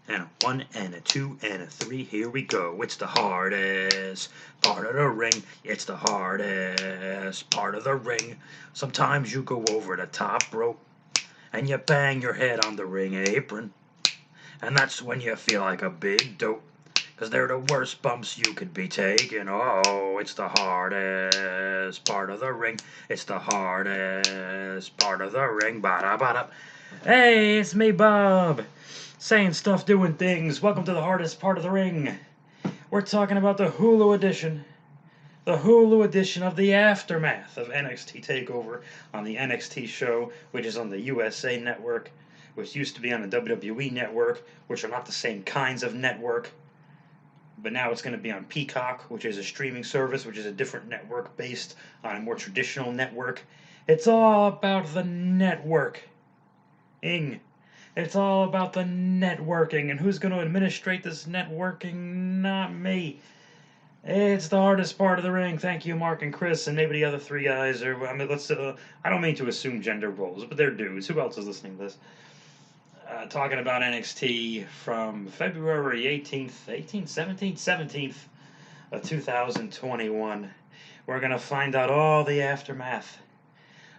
And a 1 and a 2 and a 3, here we go. It's the hardest part of the ring. It's the hardest part of the ring. Sometimes you go over the top rope and you bang your head on the ring apron. And that's when you feel like a big dope. Cause they're the worst bumps you could be taking. Oh, it's the hardest part of the ring. It's the hardest part of the ring. Ba-da-ba-da. Hey, it's me, Bob. Saying stuff, doing things. Welcome to the hardest part of the ring. We're talking about the Hulu edition. The Hulu edition of the aftermath of NXT TakeOver on the NXT show, which is on the USA Network, which used to be on the WWE Network, which are not the same kinds of network. But now it's going to be on Peacock, which is a streaming service, which is a different network based on a more traditional network. It's all about the network. It's all about the networking, and who's going to administrate this networking? Not me. It's the hardest part of the ring. Thank you, Mark and Chris, and maybe the other three guys. Or I mean, I don't mean to assume gender roles, but they're dudes. Who else is listening to this? Talking about NXT from February 17th of 2021. We're going to find out all the aftermath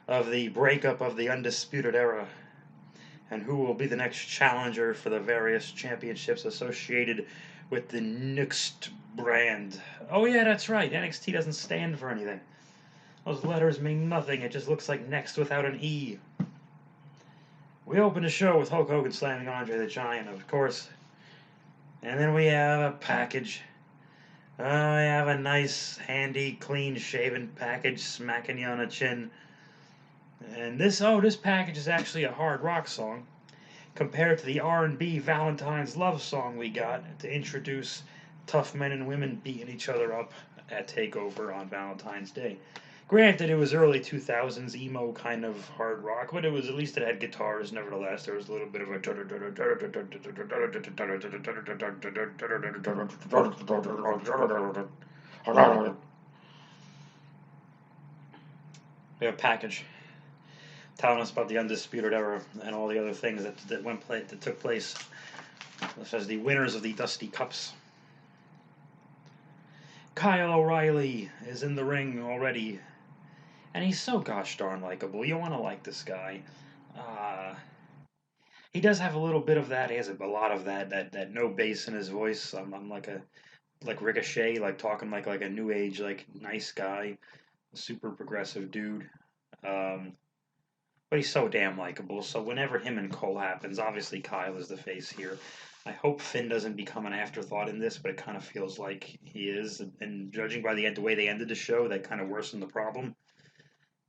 of the breakup of the Undisputed Era and who will be the next challenger for the various championships associated with the NXT brand. Oh yeah, that's right. NXT doesn't stand for anything. Those letters mean nothing. It just looks like next without an E. We open the show with Hulk Hogan slamming Andre the Giant, of course. And then we have a package. We have a nice, handy, clean-shaven package smacking you on the chin. And this package is actually a hard rock song compared to the R&B Valentine's Love song we got to introduce tough men and women beating each other up at TakeOver on Valentine's Day. Granted, it was early 2000s emo kind of hard rock, but it least it had guitars. Nevertheless, there was a little bit of a package telling us about the Undisputed Era and all the other things that took place, such as the winners of the Dusty Cups. Kyle O'Reilly is in the ring already, and he's so gosh darn likable. You want to like this guy. He does have a little bit of that. He has a lot of that no bass in his voice. I'm like Ricochet, like talking like a new age like nice guy, super progressive dude. But he's so damn likable. So whenever him and Cole happens, obviously Kyle is the face here. I hope Finn doesn't become an afterthought in this, but it kind of feels like he is. And judging by the way they ended the show, that kind of worsened the problem.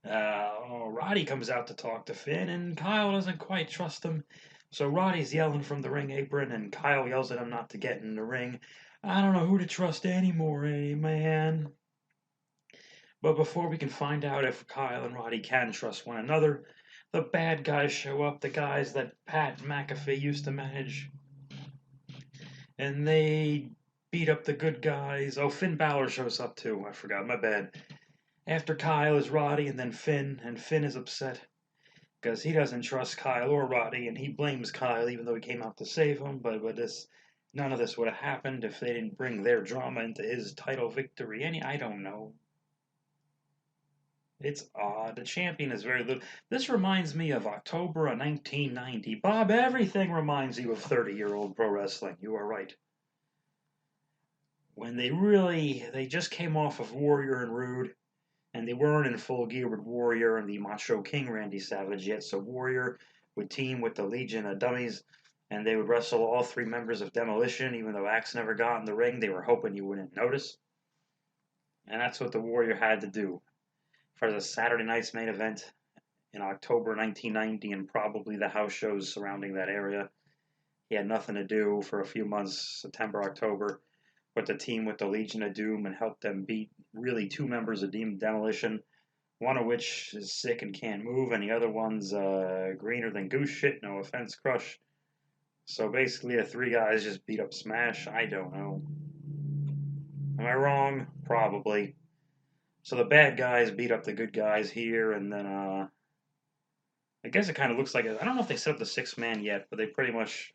Roddy comes out to talk to Finn, and Kyle doesn't quite trust him. So Roddy's yelling from the ring apron, and Kyle yells at him not to get in the ring. I don't know who to trust anymore, man. But before we can find out if Kyle and Roddy can trust one another, the bad guys show up, the guys that Pat McAfee used to manage. And they beat up the good guys. Oh, Finn Balor shows up too. I forgot, my bad. After Kyle is Roddy and then Finn, and Finn is upset because he doesn't trust Kyle or Roddy, and he blames Kyle even though he came out to save him. But none of this would have happened if they didn't bring their drama into his title victory. I don't know. It's odd. The champion is very little. This reminds me of October of 1990. Bob, everything reminds you of 30-year-old pro wrestling. You are right. When they just came off of Warrior and Rude, and they weren't in full gear with Warrior and the Macho King Randy Savage yet. So Warrior would team with the Legion of Dummies, and they would wrestle all three members of Demolition, even though Axe never got in the ring. They were hoping you wouldn't notice. And that's what the Warrior had to do for the Saturday night's main event in October 1990 and probably the house shows surrounding that area. He had nothing to do for a few months, September, October, but to team with the Legion of Doom and help them beat really two members of Demolition, one of which is sick and can't move, and the other one's greener than goose shit, no offense, Crush. So basically the three guys just beat up Smash. I don't know. Am I wrong? Probably. So the bad guys beat up the good guys here, and then I guess it kind of looks like I don't know if they set up the 6-man yet, but they pretty much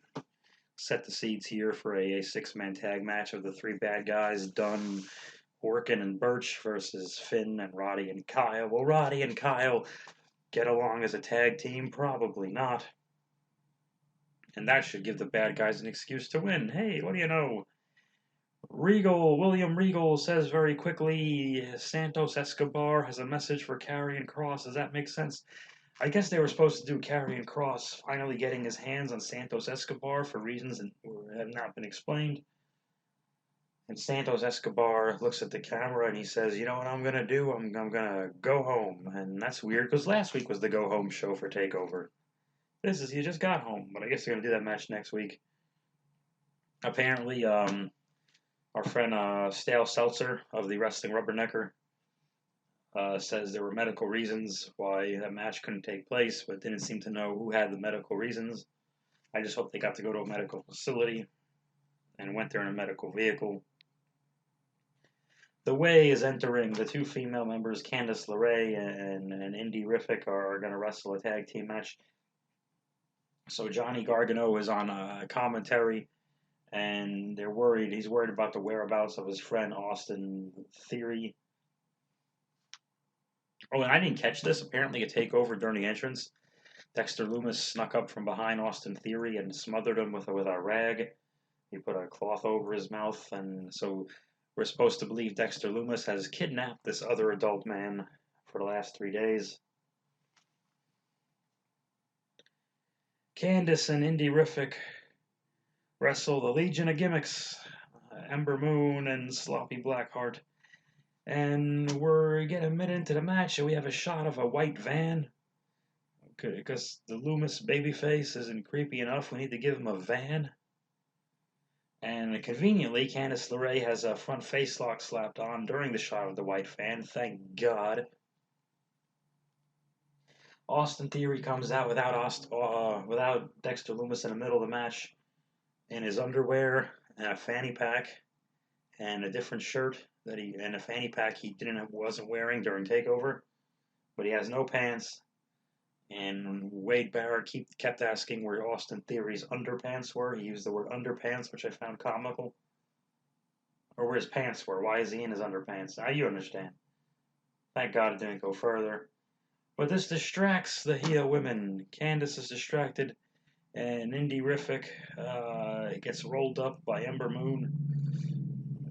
set the seeds here for a six-man tag match of the three bad guys, Dunn, Orkin, and Birch versus Finn and Roddy and Kyle. Will Roddy and Kyle get along as a tag team? Probably not. And that should give the bad guys an excuse to win. Hey, what do you know? William Regal says very quickly, Santos Escobar has a message for Karrion Kross. Does that make sense? I guess they were supposed to do Karrion Kross finally getting his hands on Santos Escobar for reasons that have not been explained. And Santos Escobar looks at the camera and he says, you know what I'm going to do? I'm going to go home. And that's weird because last week was the go home show for TakeOver. This is, he just got home, but I guess they're going to do that match next week. Apparently, our friend Stale Seltzer of the Wrestling Rubbernecker says there were medical reasons why that match couldn't take place, but didn't seem to know who had the medical reasons. I just hope they got to go to a medical facility and went there in a medical vehicle. The Way is entering. The two female members, Candice LeRae and Indy Riffic, are going to wrestle a tag team match. So Johnny Gargano is on commentary, and they're worried. He's worried about the whereabouts of his friend Austin Theory. Oh, and I didn't catch this. Apparently, a takeover during the entrance. Dexter Lumis snuck up from behind Austin Theory and smothered him with a rag. He put a cloth over his mouth, and so we're supposed to believe Dexter Lumis has kidnapped this other adult man for the last 3 days. Candice and Indy Riffic wrestle the Legion of Gimmicks, Ember Moon and Sloppy Blackheart. And we're getting a minute into the match, and we have a shot of a white van. Because the Loomis babyface isn't creepy enough, we need to give him a van. And conveniently, Candice LeRae has a front face lock slapped on during the shot of the white van. Thank God. Austin Theory comes out without Dexter Lumis in the middle of the match in his underwear and a fanny pack and a different shirt and a fanny pack he wasn't wearing during TakeOver, but he has no pants. And Wade Barrett kept asking where Austin Theory's underpants were. He used the word underpants, which I found comical. Or where his pants were. Why is he in his underpants? Now you understand. Thank God it didn't go further. But this distracts the heel women. Candice is distracted, and Indy Riffic gets rolled up by Ember Moon.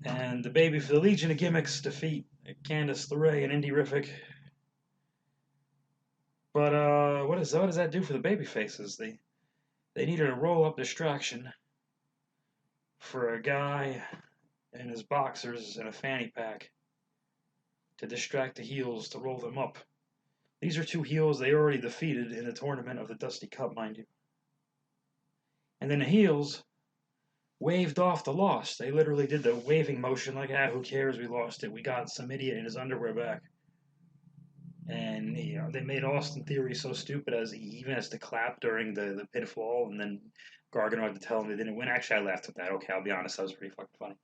And the Legion of Gimmicks defeat Candice LeRae and Indy Riffic. But what does that do for the baby faces? They needed a roll-up distraction for a guy in his boxers and a fanny pack to distract the heels to roll them up. These are two heels they already defeated in the tournament of the Dusty Cup, mind you. And then the heels waved off the loss. They literally did the waving motion like, who cares, we lost it. We got some idiot in his underwear back. And they made Austin Theory so stupid as he even has to clap during the pinfall, and then Gargano had to tell him they didn't win. Actually, I laughed at that. Okay, I'll be honest, that was pretty fucking funny.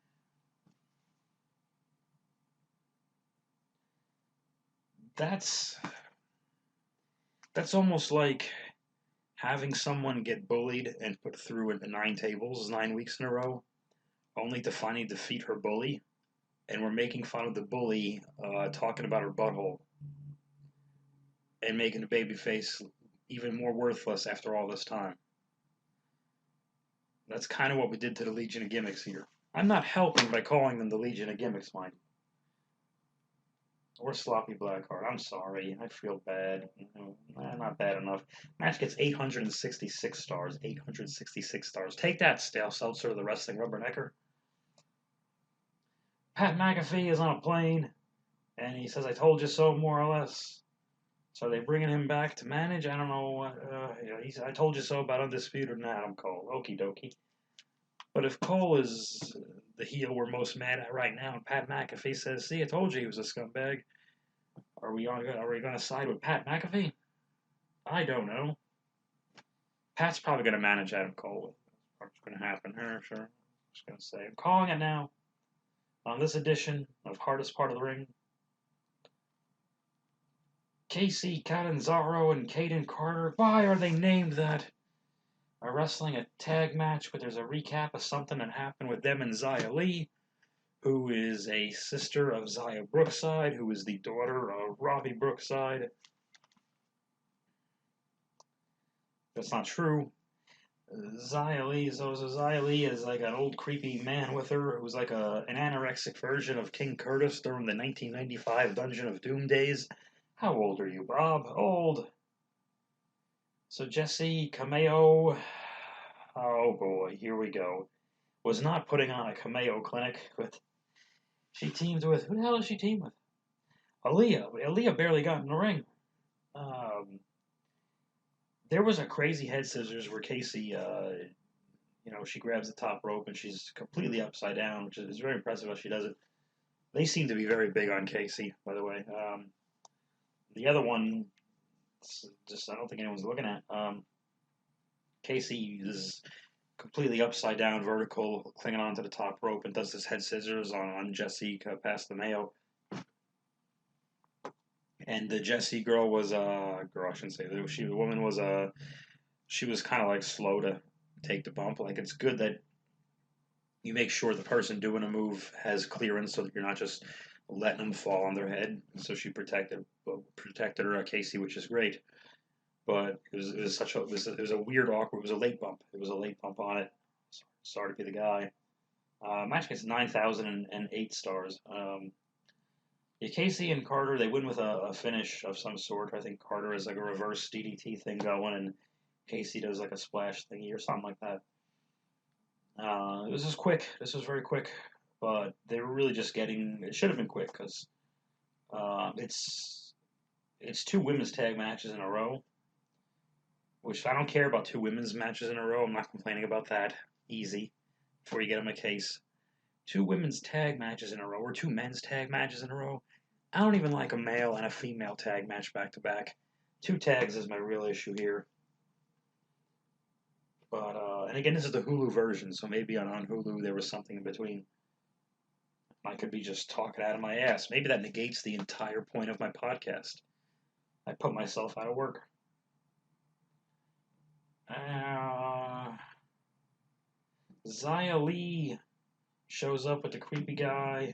That's almost like having someone get bullied and put through 9 tables 9 weeks in a row, only to finally defeat her bully, and we're making fun of the bully talking about her butthole. And making the babyface even more worthless after all this time. That's kind of what we did to the Legion of Gimmicks here. I'm not helping by calling them the Legion of Gimmicks, mind you. Or Sloppy Blackheart. I'm sorry. I feel bad. Not bad enough. Match gets 866 stars. 866 stars. Take that, Stale Seltzer of the Wrestling Rubbernecker. Pat McAfee is on a plane, and he says, I told you so, more or less. So are they bringing him back to manage? I don't know. I told you so about Undisputed and Adam Cole. Okie dokie. But if Cole is the heel we're most mad at right now, and Pat McAfee says, see, I told you he was a scumbag, are we going to side with Pat McAfee? I don't know. Pat's probably going to manage Adam Cole. That's what's going to happen here, sure. I'm just going to say, I'm calling it now. On this edition of Hardest Part of the Ring, Casey Catanzaro and Caden Carter. Why are they named that? are wrestling a tag match, but there's a recap of something that happened with them and Xia Li, who is a sister of Xia Brookside, who is the daughter of Robbie Brookside. That's not true. Xia Li is like an old creepy man with her who's like an anorexic version of King Curtis during the 1995 Dungeon of Doom days. How old are you, Bob? Old. So Jesse Cameo, oh boy, here we go, was not putting on a Cameo clinic, but she teamed with, who the hell does she team with? Aaliyah. Aaliyah barely got in the ring. Um, there was a crazy head scissors where Casey, she grabs the top rope and she's completely upside down, which is very impressive how she does it. They seem to be very big on Casey, by the way. The other one, just I don't think anyone's looking at. Casey is completely upside down, vertical, clinging onto the top rope, and does this head scissors on Jesse past the Mayo. And the Jesse girl was girl, I shouldn't say that. The woman was she was kind of like slow to take the bump. Like it's good that you make sure the person doing a move has clearance, so that you're not just letting them fall on their head. So she protected her Casey, which is great. But it was a weird awkward. It was a late bump. It was a late bump on it. Sorry to be the guy. Match gets 9,008 stars. Yeah, Casey and Carter, they win with a finish of some sort. I think Carter has like a reverse DDT thing going, and Casey does like a splash thingy or something like that. This is quick. This was very quick, but they were really just getting. It should have been quick because it's two women's tag matches in a row, which I don't care about two women's matches in a row. I'm not complaining about that. Easy before you get them a case. Two women's tag matches in a row, or two men's tag matches in a row. I don't even like a male and a female tag match back to back. Two tags is my real issue here. But and again, this is the Hulu version, so maybe on Hulu there was something in between. I could be just talking out of my ass. Maybe that negates the entire point of my podcast. I put myself out of work. Xia Li shows up with the creepy guy,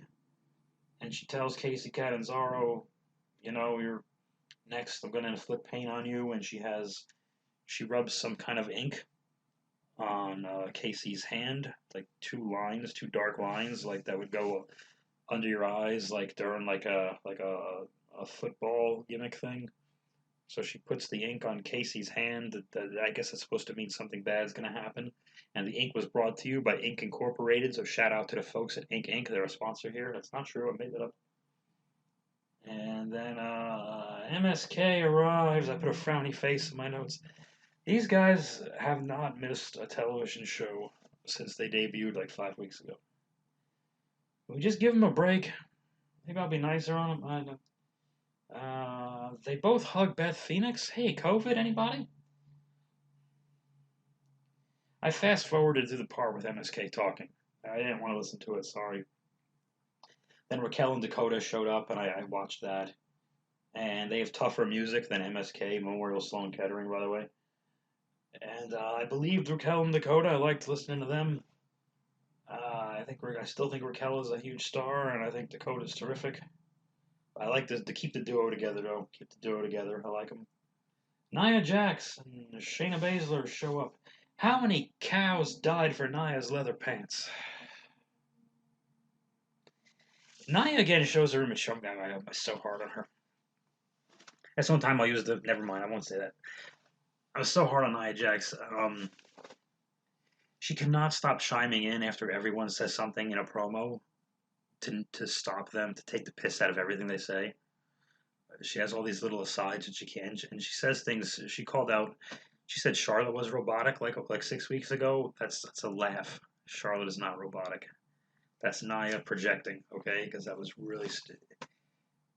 and she tells Casey Catanzaro, you're next. I'm going to inflict pain on you. And she rubs some kind of ink on Casey's hand, like two dark lines, like that would go under your eyes, like during like a football gimmick thing. So she puts the ink on Casey's hand. That I guess it's supposed to mean something bad's going to happen. And the ink was brought to you by Ink Incorporated. So shout out to the folks at Ink Inc. They're a sponsor here. That's not true. I made that up. And then MSK arrives. I put a frowny face in my notes. These guys have not missed a television show since they debuted like 5 weeks ago. Can we just give them a break? Maybe I'll be nicer on them. They both hug Beth Phoenix. Hey, COVID, anybody? I fast forwarded to the part with MSK talking. I didn't want to listen to it, sorry. Then Raquel and Dakota showed up, and I watched that. And they have tougher music than MSK, Memorial Sloan Kettering, by the way. And I believed Raquel and Dakota. I liked listening to them. I still think Raquel is a huge star, and I think Dakota's terrific. I like to keep the duo together, though. Keep the duo together. I like them. Nia Jax and Shayna Baszler show up. How many cows died for Nia's leather pants? Nia again shows her image. I'm so hard on her. That's one time I'll use the. Never mind, I won't say that. I was so hard on Nia Jax. She cannot stop chiming in after everyone says something in a promo to stop them, to take the piss out of everything they say. She has all these little asides that she can, and she says things. She called out. She said Charlotte was robotic like 6 weeks ago. That's a laugh. Charlotte is not robotic. That's Nia projecting, okay? Because that was really.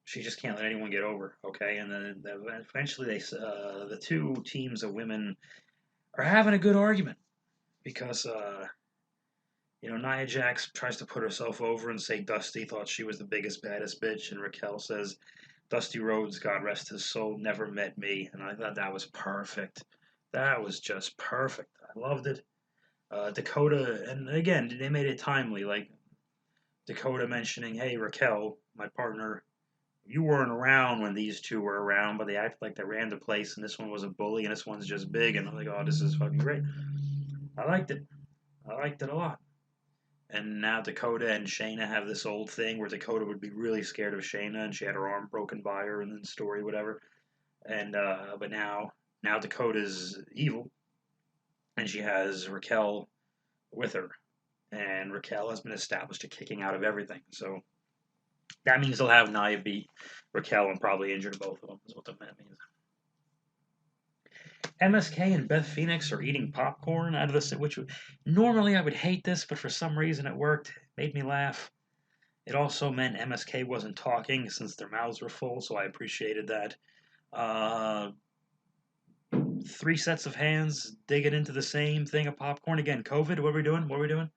She just can't let anyone get over, okay? And then eventually the two teams of women are having a good argument because Nia Jax tries to put herself over and say Dusty thought she was the biggest baddest bitch, and Raquel says Dusty Rhodes, God rest his soul, never met me, and I thought that was perfect. That was just perfect. I loved it. Dakota, and again, they made it timely. Like Dakota mentioning, "Hey Raquel, my partner, you weren't around when these two were around, but they acted like they ran the place, and this one was a bully, and this one's just big." And I'm like, "Oh, this is fucking great." I liked it. I liked it a lot. And now Dakota and Shayna have this old thing where Dakota would be really scared of Shayna, and she had her arm broken by her in the story, whatever. And but now Dakota's evil, and she has Raquel with her, and Raquel has been established a kicking out of everything. So that means they'll have Nia beat Raquel and probably injure both of them. Is what that means. MSK and Beth Phoenix are eating popcorn out of the which normally I would hate this, but for some reason it worked. It made me laugh. It also meant MSK wasn't talking since their mouths were full, so I appreciated that. Uh, three sets of hands digging into the same thing of popcorn again. COVID. What are we doing? What are we doing?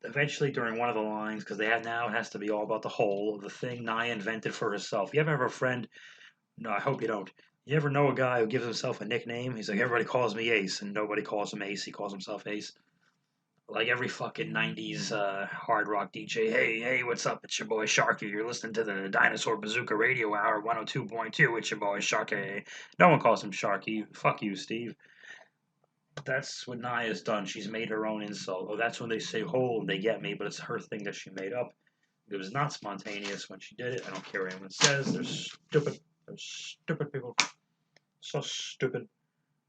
Eventually, during one of the lines, because they have now, it has to be all about the whole of the thing Nia invented for herself. You ever have a friend? No, I hope you don't. You ever know a guy who gives himself a nickname? He's like, everybody calls me Ace, and nobody calls him Ace. He calls himself Ace. Like every fucking 90s hard rock DJ. Hey, what's up? It's your boy Sharky. You're listening to the Dinosaur Bazooka Radio Hour 102.2. It's your boy Sharky. No one calls him Sharky. Fuck you, Steve. That's what Nia's done. She's made her own insult. Oh, that's when they say "hole" and they get me, but it's her thing that she made up. It was not spontaneous when she did it. I don't care what anyone says. They're stupid. They're stupid people. So stupid.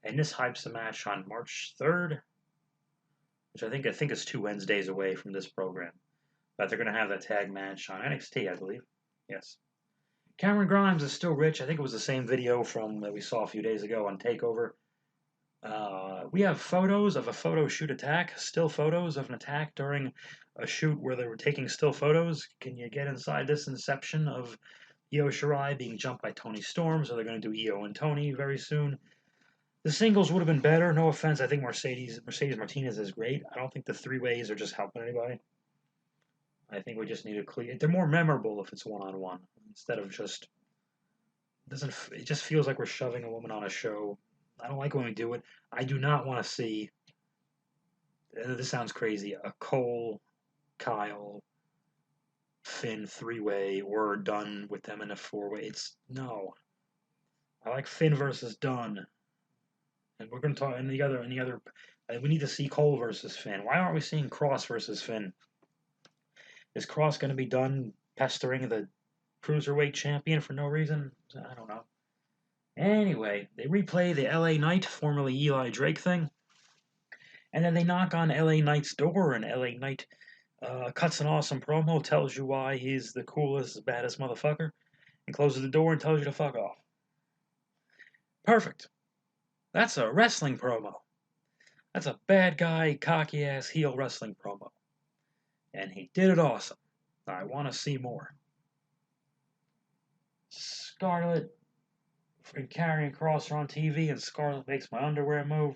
And this hypes the match on March 3rd, which I think is 2 Wednesdays away from this program. But they're going to have that tag match on NXT, I believe. Yes. Cameron Grimes is still rich. I think it was the same video from that we saw a few days ago on Takeover. We have photos of a photo shoot attack, still photos of an attack during a shoot where they were taking still photos. Can you get inside this inception of Io Shirai being jumped by Tony Storm? So they're going to do Io and Tony very soon. The singles would have been better. No offense. I think Mercedes Martinez is great. I don't think the three ways are just helping anybody. I think we just need to clear. They're more memorable if it's one-on-one instead of just doesn't. It just feels like we're shoving a woman on a show. I don't like when we do it. I do not want to see. This sounds crazy. A Cole, Kyle, Finn three-way, or Dunn with them in a four-way. It's no. I like Finn versus Dunn, and we're going to talk any other. We need to see Cole versus Finn. Why aren't we seeing Cross versus Finn? Is Cross going to be done pestering the cruiserweight champion for no reason? I don't know. Anyway, they replay the LA Knight, formerly Eli Drake thing, and then they knock on LA Knight's door, and LA Knight cuts an awesome promo, tells you why he's the coolest, baddest motherfucker, and closes the door and tells you to fuck off. Perfect. That's a wrestling promo. That's a bad guy, cocky ass heel wrestling promo. And he did it awesome. I want to see more. Scarlett and Karrion Kross are on TV, and Scarlett makes my underwear move.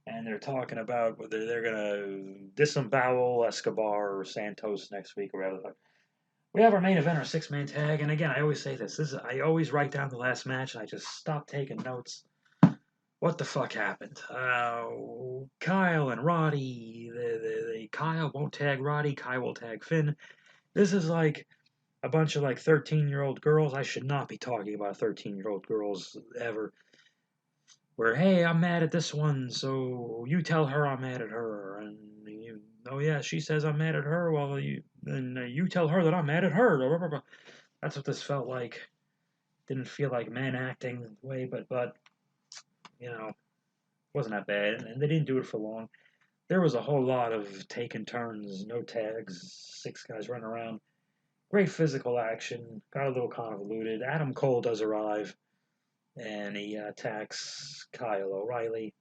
And they're talking about whether they're gonna disembowel Escobar or Santos next week or whatever. We have our main event, our six-man tag, and again, I always say this. I always write down the last match, and I just stop taking notes. What the fuck happened? Kyle and Roddy. Kyle won't tag Roddy. Kyle will tag Finn. This is like a bunch of like 13-year-old girls. I should not be talking about 13-year-old girls ever. Where, hey, I'm mad at this one, so you tell her I'm mad at her, and oh yeah, she says I'm mad at her, well you tell her that I'm mad at her. That's what this felt like. Didn't feel like men acting the way, but you know, wasn't that bad, and they didn't do it for long. There was a whole lot of taking turns, no tags, six guys running around. Great physical action, got a little convoluted. Adam Cole does arrive, and he attacks Kyle O'Reilly,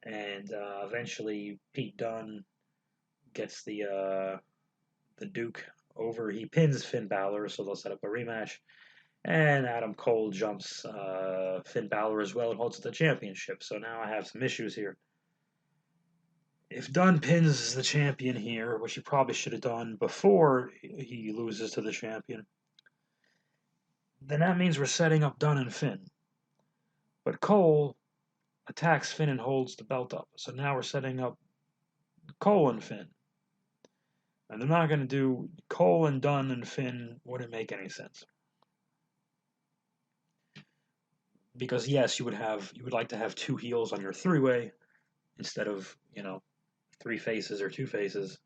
and eventually Pete Dunne gets the Duke over. He pins Finn Balor, so they'll set up a rematch. And Adam Cole jumps Finn Balor as well and holds the championship. So now I have some issues here. If Dunne pins the champion here, which he probably should have done before he loses to the champion, then that means we're setting up Dunne and Finn. But Cole attacks Finn and holds the belt up. So now we're setting up Cole and Finn. And they're not going to do Cole and Dunn and Finn wouldn't make any sense. Because yes, you would like to have two heels on your three-way instead of, three faces or two faces.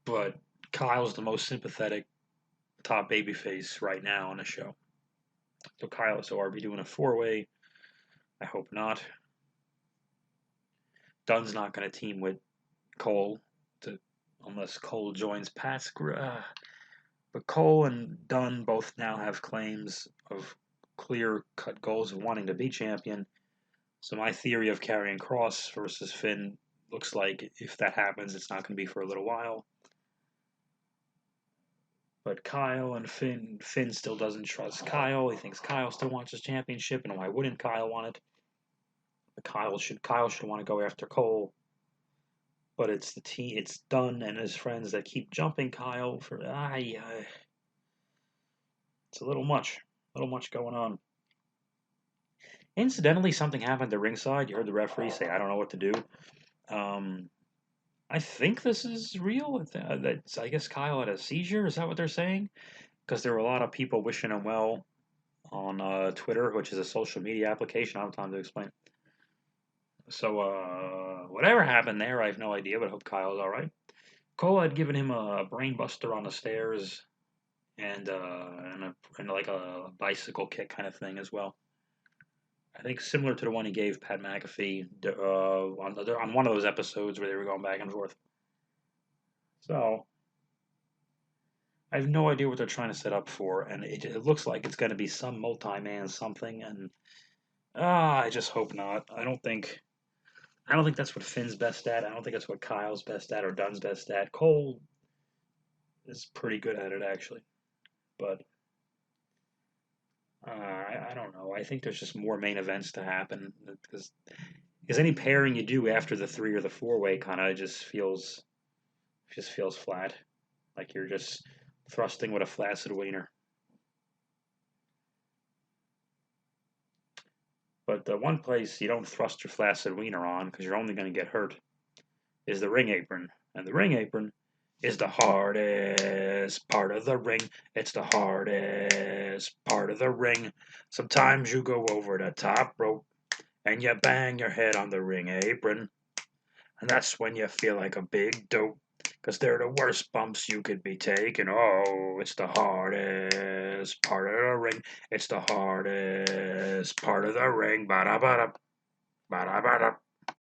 But Kyle's the most sympathetic top babyface right now on the show. So are we doing a four-way? I hope not. Dunn's not going to team with Cole unless Cole joins Pat's group. But Cole and Dunn both now have claims of clear-cut goals of wanting to be champion. So my theory of Karrion Kross versus Finn looks like if that happens, it's not going to be for a little while. But Kyle and Finn still doesn't trust Kyle. He thinks Kyle still wants his championship, and why wouldn't Kyle want it? But Kyle should want to go after Cole. But it's Dunn and his friends that keep jumping Kyle for it's a little much going on. Incidentally, something happened at ringside. You heard the referee say, "I don't know what to do." I think this is real. I guess Kyle had a seizure. Is that what they're saying? Because there were a lot of people wishing him well on Twitter, which is a social media application. I don't have time to explain. So, whatever happened there, I have no idea, but I hope Kyle's all right. Cole had given him a brainbuster on the stairs and like a bicycle kick kind of thing as well. I think similar to the one he gave Pat McAfee on one of those episodes where they were going back and forth. So I have no idea what they're trying to set up for, and it looks like it's going to be some multi-man something, and I just hope not. I don't think that's what Finn's best at. I don't think that's what Kyle's best at or Dunn's best at. Cole is pretty good at it actually, but I don't know. I think there's just more main events to happen because any pairing you do after the three or the four-way kind of just feels flat, like you're just thrusting with a flaccid wiener. But the one place you don't thrust your flaccid wiener on because you're only going to get hurt is the ring apron, and the ring apron is the hardest part of the ring. It's the hardest part of the ring. Sometimes you go over the top rope and you bang your head on the ring apron. And that's when you feel like a big dope. Because they're the worst bumps you could be taking. Oh, it's the hardest part of the ring. It's the hardest part of the ring. Ba-da-ba-da. Ba-da-ba-da.